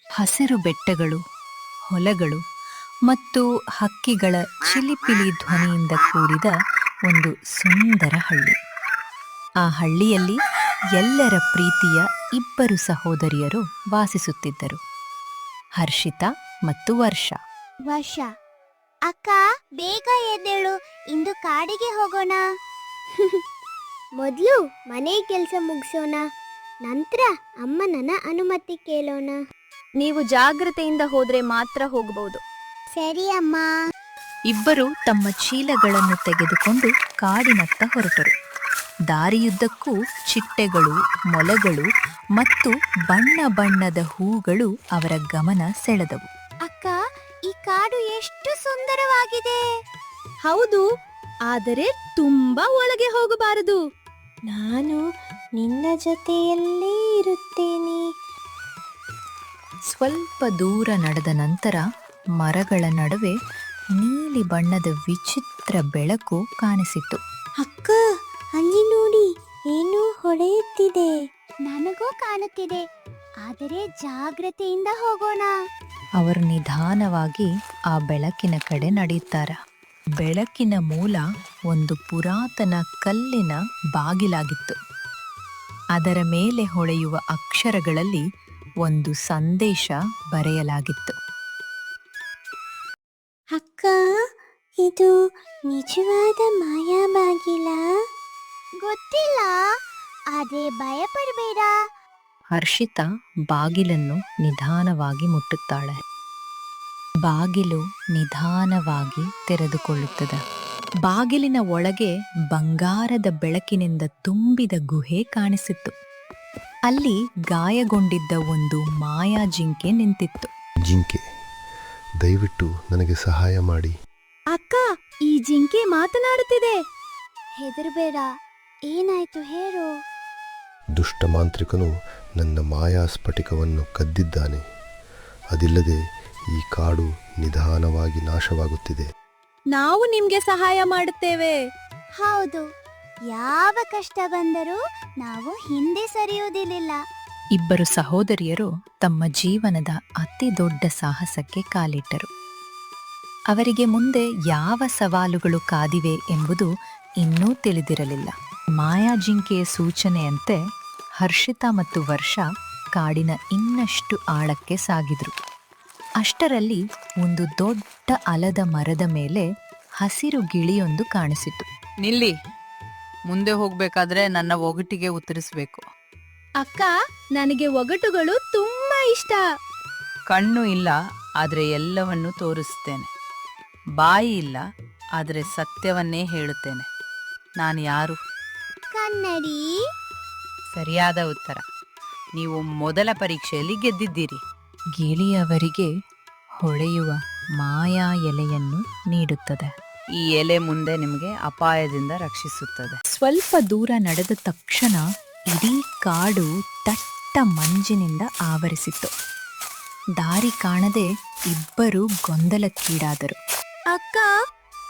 ಹಸಿರು ಬೆಟ್ಟಗಳು, ಹೊಲಗಳು ಮತ್ತು ಹಕ್ಕಿಗಳ ಚಿಲಿಪಿಲಿ ಧ್ವನಿಯಿಂದ ಕೂಡಿದ ಒಂದು ಸುಂದರ ಹಳ್ಳಿ. ಆ ಹಳ್ಳಿಯಲ್ಲಿ ಎಲ್ಲರ ಪ್ರೀತಿಯ ಇಬ್ಬರು ಸಹೋದರಿಯರು ವಾಸಿಸುತ್ತಿದ್ದರು, ಹರ್ಷಿತಾ ಮತ್ತು ವರ್ಷಾ. ವರ್ಷ, ಅಕ್ಕ ಬೇಗ ಎದ್ದೇಳು, ಇಂದು ಕಾಡಿಗೆ ಹೋಗೋಣ. ಮೊದಲು ಮನೆ ಕೆಲಸ ಮುಗಿಸೋಣ, ನಂತರ ಅಮ್ಮನ ಅನುಮತಿ ಕೇಳೋಣ. ನೀವು ಜಾಗ್ರತೆಯಿಂದ ಹೋದ್ರೆ ಮಾತ್ರ ಹೋಗಬಹುದು. ಸರಿ ಅಮ್ಮ. ಇಬ್ಬರು ತಮ್ಮ ಚೀಲಗಳನ್ನು ತೆಗೆದುಕೊಂಡು ಕಾಡಿನತ್ತ ಹೊರಟರು. ದಾರಿಯುದ್ದಕ್ಕೂ ಚಿಟ್ಟೆಗಳು, ಮೊಲಗಳು ಮತ್ತು ಬಣ್ಣ ಬಣ್ಣದ ಹೂಗಳು ಅವರ ಗಮನ ಸೆಳೆದವು. ಅಕ್ಕ, ಈ ಕಾಡು ಎಷ್ಟು ಸುಂದರವಾಗಿದೆ. ಹೌದು, ಆದರೆ ತುಂಬಾ ಒಳಗೆ ಹೋಗಬಾರದು. ನಾನು ನಿನ್ನ ಜೊತೆಯಲ್ಲೇ ಇರುತ್ತೇನೆ. ಸ್ವಲ್ಪ ದೂರ ನಡೆದ ನಂತರ ಮರಗಳ ನಡುವೆ ನೀಲಿ ಬಣ್ಣದ ವಿಚಿತ್ರ ಬೆಳಕು ಕಾಣಿಸಿತು. ಅಕ್ಕ, ಅಲ್ಲಿ ನೋಡಿ, ಏನೋ ಹೊಳೆಯುತ್ತಿದೆ. ನನಗೂ ಕಾಣುತ್ತಿದೆ, ಆದರೆ ಜಾಗ್ರತೆಯಿಂದ ಹೋಗೋಣ. ಅವರು ನಿಧಾನವಾಗಿ ಆ ಬೆಳಕಿನ ಕಡೆ ನಡೆಯುತ್ತಾರೆ. ಬೆಳಕಿನ ಮೂಲ ಒಂದು ಪುರಾತನ ಕಲ್ಲಿನ ಬಾಗಿಲಾಗಿತ್ತು. ಅದರ ಮೇಲೆ ಹೊಳೆಯುವ ಅಕ್ಷರಗಳಲ್ಲಿ ಒಂದು ಸಂದೇಶ ಬರೆಯಲಾಗಿತ್ತು. ಅಕ್ಕ, ಇದು ನಿಜವಾದ ಮಾಯಾ ಬಾಗಿಲ? ಗೊತ್ತಿಲ್ಲ, ಆದ್ರೆ ಭಯ ಪಡಬೇಡ. ಹರ್ಷಿತಾ ಬಾಗಿಲನ್ನು ನಿಧಾನವಾಗಿ ಮುಟ್ಟುತ್ತಾಳೆ. ಬಾಗಿಲು ನಿಧಾನವಾಗಿ ತೆರೆದುಕೊಳ್ಳುತ್ತದೆ. ಬಾಗಿಲಿನ ಒಳಗೆ ಬಂಗಾರದ ಬೆಳಕಿನಿಂದ ತುಂಬಿದ ಗುಹೆ ಕಾಣಿಸಿತ್ತು. ಅಲ್ಲಿ ಗಾಯಗೊಂಡಿದ್ದ ಒಂದು ಮಾಯಾ ಜಿಂಕೆ ನಿಂತಿತ್ತು. ಜಿಂಕೆ, ದಯವಿಟ್ಟು ನನಗೆ ಸಹಾಯ ಮಾಡಿ. ಅಕ್ಕ, ಈ ಜಿಂಕೆ ಮಾತನಾಡುತ್ತಿದೆ. ಹೆದರಬೇಡ, ಏನಾಯ್ತು ಹೇಳು. ದುಷ್ಟ ಮಾಂತ್ರಿಕನು ನನ್ನ ಮಾಯಾ ಸ್ಫಟಿಕವನ್ನು ಕದ್ದಿದ್ದಾನೆ. ಅದಿಲ್ಲದೆ ಈ ಕಾಡು ನಿಧಾನವಾಗಿ ನಾಶವಾಗುತ್ತಿದೆ. ನಾವು ನಿಮ್ಗೆ ಸಹಾಯ ಮಾಡುತ್ತೇವೆ. ಹೌದು, ಯಾವ ಕಷ್ಟ ಬಂದರೂ ನಾವು ಹಿಂದೆ ಸರಿಯುವುದಿಲ್ಲ. ಇಬ್ಬರು ಸಹೋದರಿಯರು ತಮ್ಮ ಜೀವನದ ಅತಿ ದೊಡ್ಡ ಸಾಹಸಕ್ಕೆ ಕಾಲಿಟ್ಟರು. ಅವರಿಗೆ ಮುಂದೆ ಯಾವ ಸವಾಲುಗಳು ಕಾದಿವೆ ಎಂಬುದು ಇನ್ನೂ ತಿಳಿದಿರಲಿಲ್ಲ. ಮಾಯಾ ಜಿಂಕೆಯ ಸೂಚನೆಯಂತೆ ಹರ್ಷಿತಾ ಮತ್ತು ವರ್ಷಾ ಕಾಡಿನ ಇನ್ನಷ್ಟು ಆಳಕ್ಕೆ ಸಾಗಿದ್ರು. ಅಷ್ಟರಲ್ಲಿ ಒಂದು ದೊಡ್ಡ ಆಲದ ಮರದ ಮೇಲೆ ಹಸಿರು ಗಿಳಿಯೊಂದು ಕಾಣಿಸಿತು. ನಿಲ್ಲಿ, ಮುಂದೆ ಹೋಗ್ಬೇಕಾದ್ರೆ ನನ್ನ ಒಗಟಿಗೆ ಉತ್ತರಿಸಬೇಕು. ಅಕ್ಕ, ನನಗೆ ಒಗಟುಗಳು ತುಂಬಾ ಇಷ್ಟ. ಕಣ್ಣು ಇಲ್ಲ, ಆದರೆ ಎಲ್ಲವನ್ನೂ ತೋರಿಸ್ತೇನೆ. ಬಾಯಿ ಇಲ್ಲ, ಆದರೆ ಸತ್ಯವನ್ನೇ ಹೇಳುತ್ತೇನೆ. ನಾನು ಯಾರು? ಕನ್ನಡಿ. ಸರಿಯಾದ ಉತ್ತರ. ನೀವು ಮೊದಲ ಪರೀಕ್ಷೆಯಲ್ಲಿ ಗೆದ್ದಿದ್ದೀರಿ. ಗಿಳಿಯವರಿಗೆ ಹೊಳೆಯುವ ಮಾಯಾ ಎಲೆಯನ್ನು ನೀಡುತ್ತದೆ. ಈ ಎಲೆ ಮುಂದೆ ನಿಮಗೆ ಅಪಾಯದಿಂದ ರಕ್ಷಿಸುತ್ತದೆ. ಸ್ವಲ್ಪ ದೂರ ನಡೆದ ತಕ್ಷಣ ಇಡೀ ಕಾಡು ದಟ್ಟ ಮಂಜಿನಿಂದ ಆವರಿಸಿತ್ತು. ದಾರಿ ಕಾಣದೆ ಇಬ್ಬರು ಗೊಂದಲಕ್ಕೀಡಾದರು. ಅಕ್ಕ,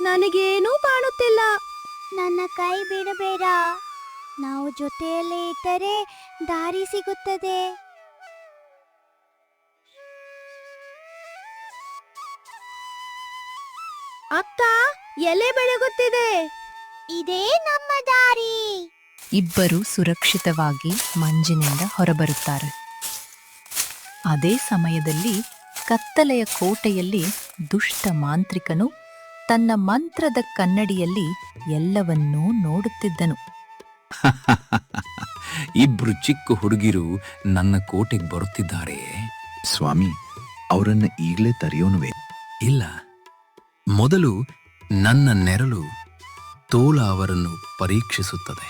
ನನಗೇನೂ ಕಾಣುತ್ತಿಲ್ಲ. ನನ್ನ ಕೈ ಬಿಡಬೇಡ, ನಾವು ಜೊತೆಯಲ್ಲೇ ಇದ್ದರೆ ದಾರಿ ಸಿಗುತ್ತದೆ. ಅಕ್ಕ, ಎಲೆ ಬೆಳಗುತ್ತಿದೆ. ಇದೇ ನಮ್ಮ ದಾರಿ. ಇಬ್ಬರು ಸುರಕ್ಷಿತವಾಗಿ ಮಂಜಿನಿಂದ ಹೊರಬರುತ್ತಾರೆ. ಅದೇ ಸಮಯದಲ್ಲಿ ಕತ್ತಲೆಯ ಕೋಟೆಯಲ್ಲಿ ದುಷ್ಟ ಮಾಂತ್ರಿಕನು ತನ್ನ ಮಂತ್ರದ ಕನ್ನಡಿಯಲ್ಲಿ ಎಲ್ಲವನ್ನೂ ನೋಡುತ್ತಿದ್ದನು. ಇಬ್ರು ಚಿಕ್ಕ ಹುಡುಗಿರು ನನ್ನ ಕೋಟೆಗೆ ಬರುತ್ತಿದ್ದಾರೆ. ಸ್ವಾಮಿ, ಅವರನ್ನ ಈಗಲೇ ತರೆಯೋನುವೆ? ಇಲ್ಲ, ಮೊದಲು ನನ್ನ ನೆರಳು ತೋಳ ಅವರನ್ನು ಪರೀಕ್ಷಿಸುತ್ತದೆ.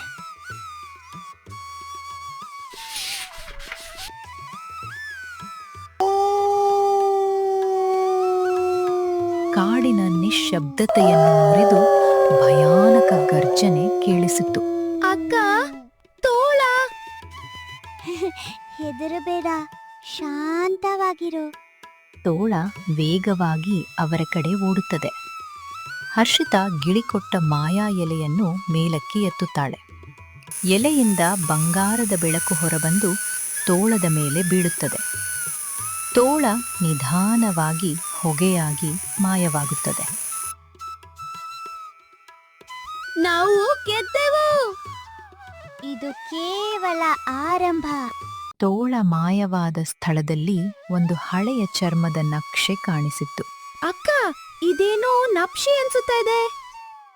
ಕಾಡಿನ ನಿಶ್ಶಬ್ದತೆಯನ್ನು ಮುರಿದು ಭಯಾನಕ ಗರ್ಜನೆ ಕೇಳಿಸಿತು. ಅಕ್ಕ, ತೋಳ. ಹೆದರಬೇಡ, ಶಾಂತವಾಗಿರು. ತೋಳ ವೇಗವಾಗಿ ಅವರ ಕಡೆ ಓಡುತ್ತದೆ. ಹರ್ಷಿತಾ ಗಿಳಿಕೊಟ್ಟ ಮಾಯಾ ಎಲೆಯನ್ನು ಮೇಲಕ್ಕೆ ಎತ್ತುತ್ತಾಳೆ. ಎಲೆಯಿಂದ ಬಂಗಾರದ ಬೆಳಕು ಹೊರಬಂದು ತೋಳದ ಮೇಲೆ ಬೀಳುತ್ತದೆ. ತೋಳ ನಿಧಾನವಾಗಿ ಹೊಗೆಯಾಗಿ ಮಾಯವಾಗುತ್ತದೆ. ನಾವು ಗೆದ್ದೆವು. ಇದು ಕೇವಲ ಆರಂಭ. ತೋಳ ಮಾಯವಾದ ಸ್ಥಳದಲ್ಲಿ ಒಂದು ಹಳೆಯ ಚರ್ಮದ ನಕ್ಷೆ ಕಾಣಿಸಿತ್ತು. ಅಕ್ಕ, ಇದೇನೋ ನಕ್ಷೆ ಅನ್ಸುತ್ತಾ ಇದೆ.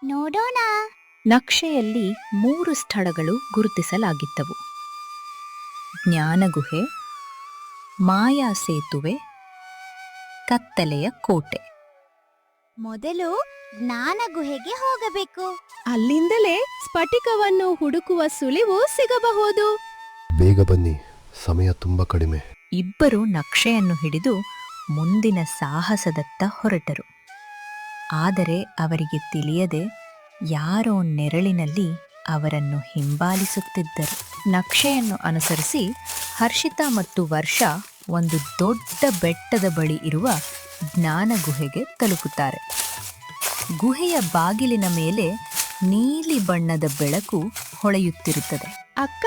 ನೋಡೋಣ. ನಕ್ಷೆಯಲ್ಲಿ 3 ಸ್ಥಳಗಳು ಗುರುತಿಸಲಾಗಿದ್ದವು: ಜ್ಞಾನಗುಹೆ, ಮಾಯಾ ಸೇತುವೆ, ಕತ್ತಲೆಯ ಕೋಟೆ. ಮೊದಲು ಜ್ಞಾನ ಗುಹೆಗೆ ಹೋಗಬೇಕು. ಅಲ್ಲಿಂದಲೇ ಸ್ಫಟಿಕವನ್ನು ಹುಡುಕುವ ಸುಳಿವು ಸಿಗಬಹುದು. ಬೇಗ ಬನ್ನಿ, ಸಮಯ ತುಂಬ ಕಡಿಮೆ. ಇಬ್ಬರು ನಕ್ಷೆಯನ್ನು ಹಿಡಿದು ಮುಂದಿನ ಸಾಹಸದತ್ತ ಹೊರಟರು. ಆದರೆ ಅವರಿಗೆ ತಿಳಿಯದೆ ಯಾರೋ ನೆರಳಿನಲ್ಲಿ ಅವರನ್ನು ಹಿಂಬಾಲಿಸುತ್ತಿದ್ದರು. ನಕ್ಷೆಯನ್ನು ಅನುಸರಿಸಿ ಹರ್ಷಿತಾ ಮತ್ತು ವರ್ಷ ಒಂದು ದೊಡ್ಡ ಬೆಟ್ಟದ ಬಳಿ ಇರುವ ಜ್ಞಾನ ಗುಹೆಗೆ ತಲುಪುತ್ತಾರೆ. ಗುಹೆಯ ಬಾಗಿಲಿನ ಮೇಲೆ ನೀಲಿ ಬಣ್ಣದ ಬೆಳಕು ಹೊಳೆಯುತ್ತಿರುತ್ತದೆ. ಅಕ್ಕ,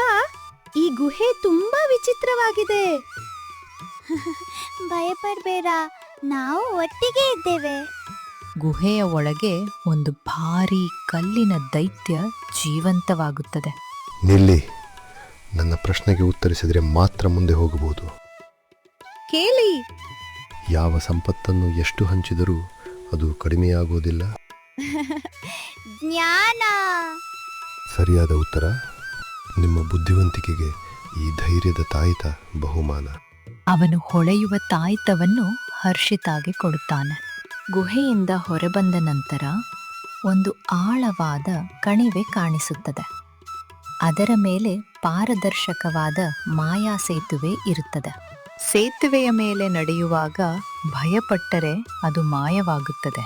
ಈ ಗುಹೆ ತುಂಬಾ ವಿಚಿತ್ರವಾಗಿದೆ. ಭಯಪಡ್ಬೇಡ, ನಾವು ಒಟ್ಟಿಗೆ ಇದ್ದೇವೆ. ಗುಹೆಯ ಒಳಗೆ ಒಂದು ಭಾರೀ ಕಲ್ಲಿನ ದೈತ್ಯ ಜೀವಂತವಾಗುತ್ತದೆ. ನಿಲ್ಲಿ, ನನ್ನ ಪ್ರಶ್ನೆಗೆ ಉತ್ತರಿಸಿದರೆ ಮಾತ್ರ ಮುಂದೆ ಹೋಗಬಹುದು. ಕೇಳಿ. ಯಾವ ಸಂಪತ್ತನ್ನು ಎಷ್ಟು ಹಂಚಿದರೂ ಅದು ಕಡಿಮೆಯಾಗುವುದಿಲ್ಲ. ಜ್ಞಾನ. ಸರಿಯಾದ ಉತ್ತರ. ನಿಮ್ಮ ಬುದ್ಧಿವಂತಿಕೆಗೆ ಈ ಧೈರ್ಯದ ತಾಯಿತ ಬಹುಮಾನ. ಅವನು ಹೊಳೆಯುವ ತಾಯ್ತವನ್ನು ಹರ್ಷಿತಾಗೆ ಕೊಡುತ್ತಾನೆ. ಗುಹೆಯಿಂದ ಹೊರಬಂದ ನಂತರ ಒಂದು ಆಳವಾದ ಕಣಿವೆ ಕಾಣಿಸುತ್ತದೆ. ಅದರ ಮೇಲೆ ಪಾರದರ್ಶಕವಾದ ಮಾಯಾ ಸೇತುವೆ ಇರುತ್ತದೆ. ಸೇತುವೆಯ ಮೇಲೆ ನಡೆಯುವಾಗ ಭಯಪಟ್ಟರೆ ಅದು ಮಾಯವಾಗುತ್ತದೆ.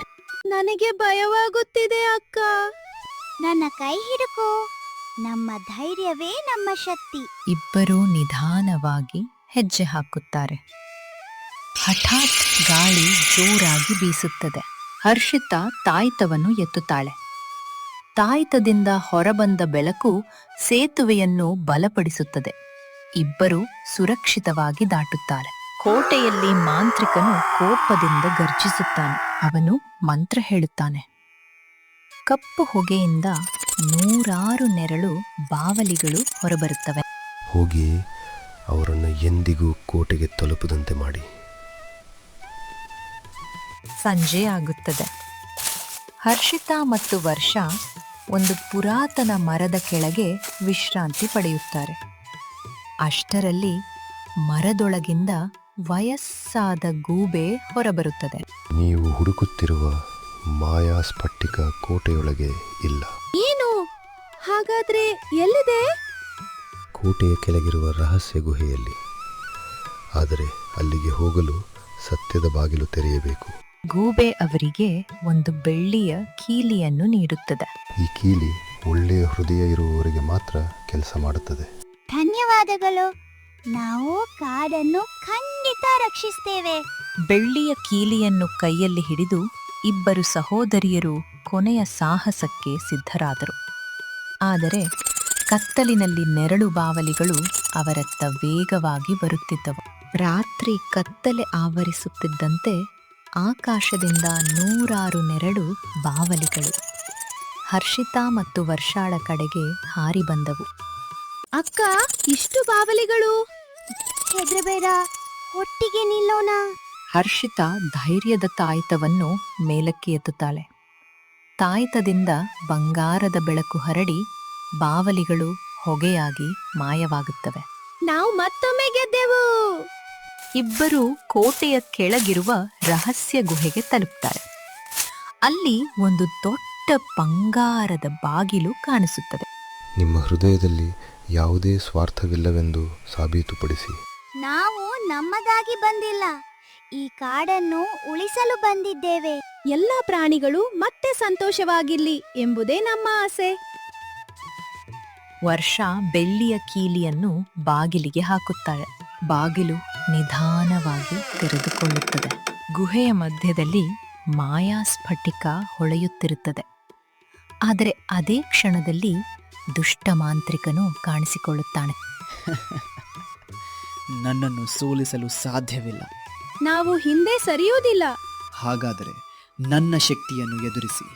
ನನಗೆ ಭಯವಾಗುತ್ತಿದೆ ಅಕ್ಕ. ನನ್ನ ಕೈ ಹಿಡುಕೋ. ನಮ್ಮ ಧೈರ್ಯವೇ ನಮ್ಮ ಶಕ್ತಿ. ಇಬ್ಬರೂ ನಿಧಾನವಾಗಿ ಹೆಜ್ಜೆ ಹಾಕುತ್ತಾರೆ. ಹಠಾತ್ ಗಾಳಿ ಜೋರಾಗಿ ಬೀಸುತ್ತದೆ. ಹರ್ಷಿತಾ ತಾಯ್ತವನ್ನು ಎತ್ತುತ್ತಾಳೆ. ತಾಯ್ತದಿಂದ ಹೊರಬಂದ ಬೆಳಕು ಸೇತುವೆಯನ್ನು ಬಲಪಡಿಸುತ್ತದೆ. ಇಬ್ಬರು ಸುರಕ್ಷಿತವಾಗಿ ದಾಟುತ್ತಾರೆ. ಕೋಟೆಯಲ್ಲಿ ಮಾಂತ್ರಿಕನು ಕೋಪದಿಂದ ಗರ್ಜಿಸುತ್ತಾನೆ. ಅವನು ಮಂತ್ರ ಹೇಳುತ್ತಾನೆ. ಕಪ್ಪು ಹೊಗೆಯಿಂದ 100 ನೆರಳು ಬಾವಲಿಗಳು ಹೊರಬರುತ್ತವೆ. ಹೋಗಿ ಅವರನ್ನು ಎಂದಿಗೂ ಕೋಟೆಗೆ ತಲುಪದಂತೆ ಮಾಡಿ. ಸಂಜೆ ಆಗುತ್ತದೆ. ಹರ್ಷಿತಾ ಮತ್ತು ವರ್ಷ ಒಂದು ಪುರಾತನ ಮರದ ಕೆಳಗೆ ವಿಶ್ರಾಂತಿ ಪಡೆಯುತ್ತಾರೆ. ಅಷ್ಟರಲ್ಲಿ ಮರದೊಳಗಿಂದ ವಯಸ್ಸಾದ ಗೂಬೆ ಹೊರಬರುತ್ತದೆ. ನೀವು ಹುಡುಕುತ್ತಿರುವ ಮಾಯಾ ಸ್ಫಟಿಕ ಕೋಟೆಯೊಳಗೆ ಇಲ್ಲ. ಏನು? ಹಾಗಾದ್ರೆ ಎಲ್ಲಿದೆ? ಕೋಟೆಯ ಕೆಳಗಿರುವ ರಹಸ್ಯ ಗುಹೆಯಲ್ಲಿ. ಆದರೆ ಅಲ್ಲಿಗೆ ಹೋಗಲು ಸತ್ಯದ ಬಾಗಿಲು ತೆರೆಯಬೇಕು. ಗೂಬೆ ಅವರಿಗೆ ಒಂದು ಬೆಳ್ಳಿಯ ಕೀಲಿಯನ್ನು ನೀಡುತ್ತದೆ. ಈ ಕೀಲಿ ಒಳ್ಳೆಯ ಹೃದಯ ಇರುವವರಿಗೆ ಮಾತ್ರ ಕೆಲಸ ಮಾಡುತ್ತದೆ. ಧನ್ಯವಾದಗಳು. ನಾವು ಕಾಡನ್ನು ಖಂಡಿತ ರಕ್ಷಿಸ್ತೇವೆ. ಬೆಳ್ಳಿಯ ಕೀಲಿಯನ್ನು ಕೈಯಲ್ಲಿ ಹಿಡಿದು ಇಬ್ಬರು ಸಹೋದರಿಯರು ಕೊನೆಯ ಸಾಹಸಕ್ಕೆ ಸಿದ್ಧರಾದರು. ಆದರೆ ಕತ್ತಲಿನಲ್ಲಿ ನೆರಳು ಬಾವಲಿಗಳು ಅವರತ್ತ ವೇಗವಾಗಿ ಬರುತ್ತಿದ್ದವು. ರಾತ್ರಿ ಕತ್ತಲೆ ಆವರಿಸುತ್ತಿದ್ದಂತೆ ಆಕಾಶದಿಂದ 100 ನೆರಳು ಬಾವಲಿಗಳು ಹರ್ಷಿತಾ ಮತ್ತು ವರ್ಷಾಳ ಕಡೆಗೆ ಹಾರಿ ಬಂದವು. ಅಕ್ಕ, ಇಷ್ಟು ಬಾವಲಿಗಳು? ಹೆದರಬೇಡ, ಒಟ್ಟಿಗೆ ನಿಲ್ಲೋಣ. ಹರ್ಷಿತಾ ಧೈರ್ಯದ ತಾಯ್ತವನ್ನು ಮೇಲಕ್ಕೆ ಎತ್ತುತ್ತಾಳೆ. ತಾಯ್ತದಿಂದ ಬಂಗಾರದ ಬೆಳಕು ಹರಡಿ ಬಾವಲಿಗಳು ಹೊಗೆಯಾಗಿ ಮಾಯವಾಗುತ್ತವೆ. ನಾವು ಮತ್ತೊಮ್ಮೆ ಗೆದ್ದೆವು. ಇಬ್ಬರು ಕೋಟೆಯ ಕೆಳಗಿರುವ ರಹಸ್ಯ ಗುಹೆಗೆ ತಲುಪ್ತಾರೆ. ಅಲ್ಲಿ ಒಂದು ದೊಡ್ಡ ಬಂಗಾರದ ಬಾಗಿಲು ಕಾಣಿಸುತ್ತದೆ. ನಿಮ್ಮ ಹೃದಯದಲ್ಲಿ ಯಾವುದೇ ಸ್ವಾರ್ಥವಿಲ್ಲವೆಂದು ಸಾಬೀತುಪಡಿಸಿ. ನಾವು ನಮ್ಮದಾಗಿ ಬಂದಿಲ್ಲ, ಈ ಕಾಡನ್ನು ಉಳಿಸಲು ಬಂದಿದ್ದೇವೆ. ಎಲ್ಲ ಪ್ರಾಣಿಗಳು ಮತ್ತೆ ಸಂತೋಷವಾಗಿರ್ಲಿ ಎಂಬುದೇ ನಮ್ಮ ಆಸೆ. ವರ್ಷ ಬೆಳ್ಳಿಯ ಕೀಲಿಯನ್ನು ಬಾಗಿಲಿಗೆ ಹಾಕುತ್ತಾಳೆ. ಬಾಗಿಲು ನಿಧಾನವಾಗಿ ತೆರೆದುಕೊಳ್ಳುತ್ತದೆ. ಗುಹೆಯ ಮಧ್ಯದಲ್ಲಿ ಮಾಯಾ ಸ್ಫಟಿಕ ಹೊಳೆಯುತ್ತಿರುತ್ತದೆ. ಆದರೆ ಅದೇ ಕ್ಷಣದಲ್ಲಿ ದುಷ್ಟ ಮಾಂತ್ರಿಕನು ಕಾಣಿಸಿಕೊಳ್ಳುತ್ತಾನೆ. ನನ್ನನ್ನು ಸೋಲಿಸಲು ಸಾಧ್ಯವಿಲ್ಲ. ನಾವು ಹಿಂದೆ ಸರಿಯುವುದಿಲ್ಲ. ಹಾಗಾದರೆ ನನ್ನ ಶಕ್ತಿಯನ್ನು ಎದುರಿಸಿ.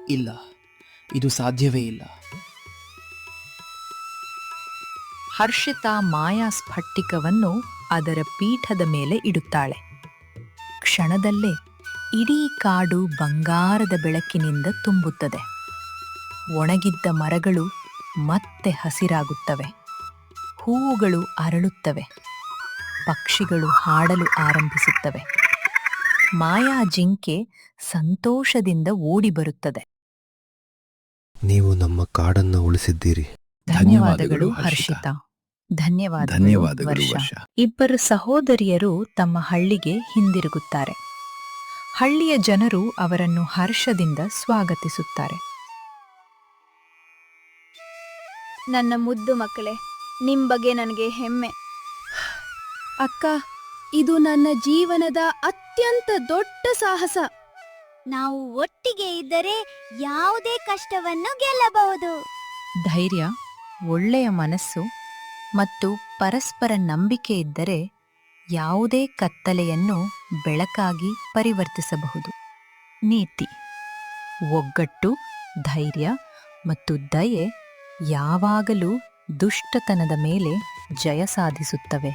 ಇಲ್ಲ, ಇದು ಸಾಧ್ಯವೇ ಇಲ್ಲ. ಹರ್ಷಿತಾ ಮಾಯಾ ಸ್ಫಟಿಕವನ್ನು ಅದರ ಪೀಠದ ಮೇಲೆ ಇಡುತ್ತಾಳೆ. ಕ್ಷಣದಲ್ಲೇ ಇಡೀ ಕಾಡು ಬಂಗಾರದ ಬೆಳಕಿನಿಂದ ತುಂಬುತ್ತದೆ. ಒಣಗಿದ್ದ ಮರಗಳು ಮತ್ತೆ ಹಸಿರಾಗುತ್ತವೆ. ಹೂವುಗಳು ಅರಳುತ್ತವೆ. ಪಕ್ಷಿಗಳು ಹಾಡಲು ಆರಂಭಿಸುತ್ತವೆ. ಮಾಯಾ ಜಿಂಕೆ ಸಂತೋಷದಿಂದ ಓಡಿ ಬರುತ್ತದೆ. ನೀವು ನಮ್ಮ ಕಾಡನ್ನು ಉಳಿಸಿದ್ದೀರಿ. ಧನ್ಯವಾದಗಳು ಹರ್ಷಿತಾ. ಧನ್ಯವಾದಗಳು ವರ್ಷ. ಇಬ್ಬರು ಸಹೋದರಿಯರು ತಮ್ಮ ಹಳ್ಳಿಗೆ ಹಿಂದಿರುಗುತ್ತಾರೆ. ಹಳ್ಳಿಯ ಜನರು ಅವರನ್ನು ಹರ್ಷದಿಂದ ಸ್ವಾಗತಿಸುತ್ತಾರೆ. ನನ್ನ ಮುದ್ದು ಮಕ್ಕಳೇ, ನಿಮ್ ಬಗ್ಗೆ ನನಗೆ ಹೆಮ್ಮೆ. ಅಕ್ಕ, ಇದು ನನ್ನ ಜೀವನದ ಅತ್ಯಂತ ದೊಡ್ಡ ಸಾಹಸ. ನಾವು ಒಟ್ಟಿಗೆ ಇದ್ದರೆ ಯಾವುದೇ ಕಷ್ಟವನ್ನು ಗೆಲ್ಲಬಹುದು. ಧೈರ್ಯ, ಒಳ್ಳೆಯ ಮನಸ್ಸು ಮತ್ತು ಪರಸ್ಪರ ನಂಬಿಕೆ ಇದ್ದರೆ ಯಾವುದೇ ಕತ್ತಲೆಯನ್ನು ಬೆಳಕಾಗಿ ಪರಿವರ್ತಿಸಬಹುದು. ನೀತಿ: ಒಗ್ಗಟ್ಟು, ಧೈರ್ಯ ಮತ್ತು ದಯೆ ಯಾವಾಗಲೂ ದುಷ್ಟತನದ ಮೇಲೆ ಜಯ ಸಾಧಿಸುತ್ತವೆ.